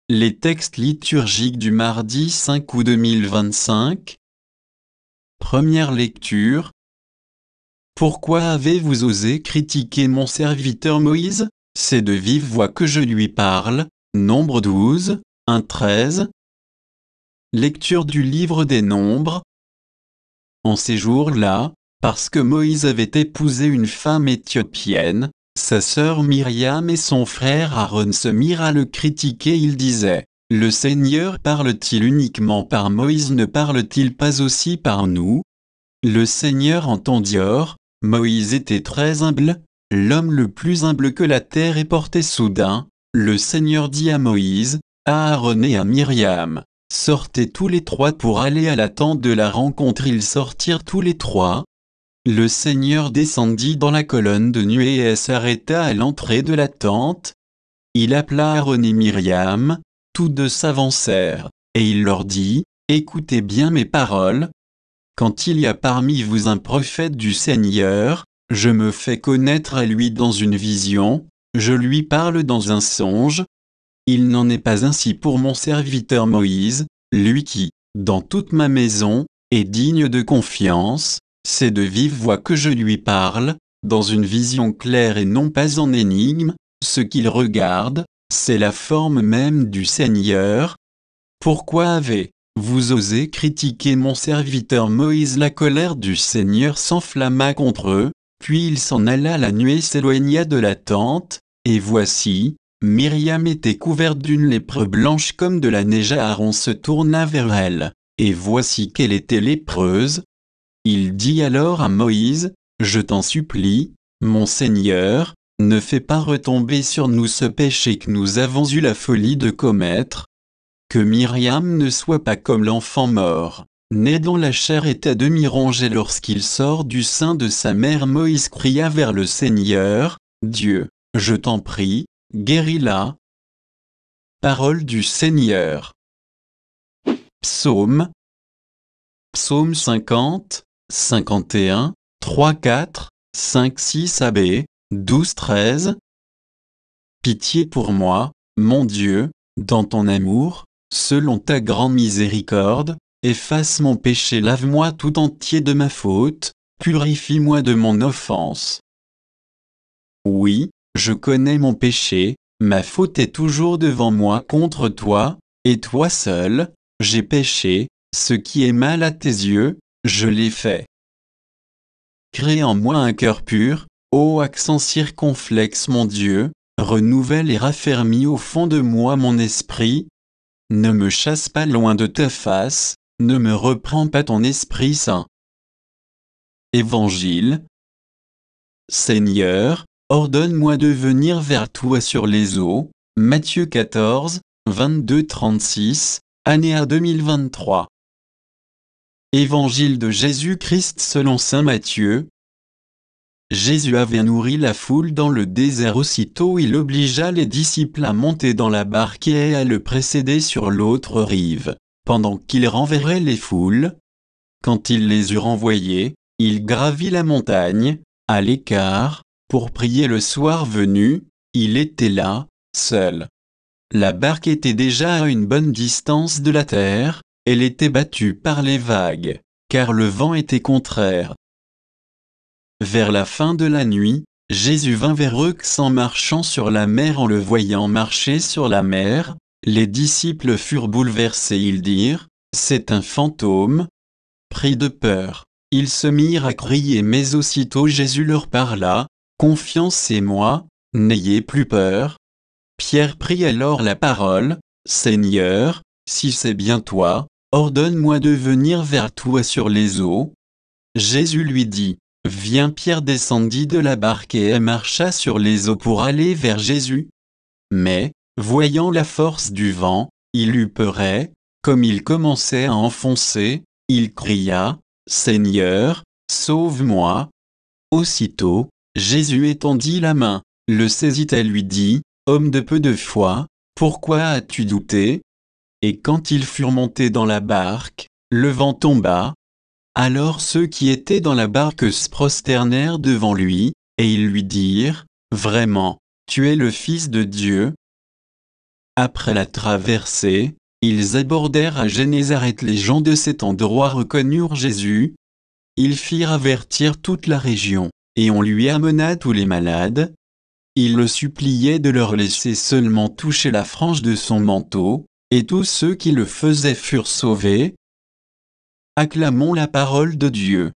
Les textes liturgiques du mardi 5 août 2025. Première lecture. Pourquoi avez-vous osé critiquer mon serviteur Moïse? C'est de vive voix que je lui parle. Nombre 12, 1-13. Lecture du livre des Nombres. En ces jours-là, parce que Moïse avait épousé une femme éthiopienne, sa sœur Myriam et son frère Aaron se mirent à le critiquer. Ils disaient: Le Seigneur parle-t-il uniquement par Moïse, ne parle-t-il pas aussi par nous? Le Seigneur entendit. Or, Moïse était très humble, l'homme le plus humble que la terre ait porté. Soudain, le Seigneur dit à Moïse, à Aaron et à Myriam: Sortez tous les trois pour aller à la tente de la rencontre. Ils sortirent tous les trois. Le Seigneur descendit dans la colonne de nuée et s'arrêta à l'entrée de la tente. Il appela Aaron et Myriam, tous deux s'avancèrent, et il leur dit: Écoutez bien mes paroles. Quand il y a parmi vous un prophète du Seigneur, je me fais connaître à lui dans une vision, je lui parle dans un songe. Il n'en est pas ainsi pour mon serviteur Moïse, lui qui, dans toute ma maison, est digne de confiance. C'est de vive voix que je lui parle, dans une vision claire et non pas en énigme. Ce qu'il regarde, c'est la forme même du Seigneur. Pourquoi avez-vous osé critiquer mon serviteur Moïse? La colère du Seigneur s'enflamma contre eux, puis il s'en alla, la nuée s'éloigna de la tente, et voici, Myriam était couverte d'une lèpre blanche comme de la neige. Aaron se tourna vers elle, et voici qu'elle était lépreuse. Il dit alors à Moïse: Je t'en supplie, mon Seigneur, ne fais pas retomber sur nous ce péché que nous avons eu la folie de commettre. Que Myriam ne soit pas comme l'enfant mort, né dont la chair est à demi rongée lorsqu'il sort du sein de sa mère. Moïse cria vers le Seigneur: Dieu, je t'en prie, guéris-la. Parole du Seigneur. Psaume 50, 51, 3, 4, 5, 6 AB, 12, 13. Pitié pour moi, mon Dieu, dans ton amour, selon ta grande miséricorde, efface mon péché, lave-moi tout entier de ma faute, purifie-moi de mon offense. Oui, je connais mon péché, ma faute est toujours devant moi. Contre toi, et toi seul, j'ai péché, ce qui est mal à tes yeux, je l'ai fait. Crée en moi un cœur pur, ô accent circonflexe mon Dieu, renouvelle et raffermis au fond de moi mon esprit. Ne me chasse pas loin de ta face, ne me reprends pas ton Esprit Saint. Évangile. Seigneur, ordonne-moi de venir vers toi sur les eaux. Matthieu 14, 22-36, année 2023. Évangile de Jésus-Christ selon saint Matthieu. Jésus avait nourri la foule dans le désert. Aussitôt il obligea les disciples à monter dans la barque et à le précéder sur l'autre rive, pendant qu'il renverrait les foules. Quand il les eut renvoyés, il gravit la montagne, à l'écart, pour prier. Le soir venu, il était là, seul. La barque était déjà à une bonne distance de la terre, elle était battue par les vagues, car le vent était contraire. Vers la fin de la nuit, Jésus vint vers eux en marchant sur la mer. En le voyant marcher sur la mer, les disciples furent bouleversés. Ils dirent: C'est un fantôme. Pris de peur, ils se mirent à crier, mais aussitôt Jésus leur parla: Confiance en moi, n'ayez plus peur. Pierre prit alors la parole: Seigneur, si c'est bien toi, ordonne-moi de venir vers toi sur les eaux. Jésus lui dit: Viens. Pierre descendit de la barque et marcha sur les eaux pour aller vers Jésus. Mais, voyant la force du vent, il eut peur et, comme il commençait à enfoncer, il cria: Seigneur, sauve-moi. Aussitôt, Jésus étendit la main, le saisit et lui dit: Homme de peu de foi, pourquoi as-tu douté? Et quand ils furent montés dans la barque, le vent tomba. Alors ceux qui étaient dans la barque se prosternèrent devant lui, et ils lui dirent: Vraiment, tu es le Fils de Dieu. Après la traversée, ils abordèrent à Génézareth. Les gens de cet endroit reconnurent Jésus. Ils firent avertir toute la région, et on lui amena tous les malades. Ils le suppliaient de leur laisser seulement toucher la frange de son manteau, et tous ceux qui le faisaient furent sauvés. Acclamons la parole de Dieu.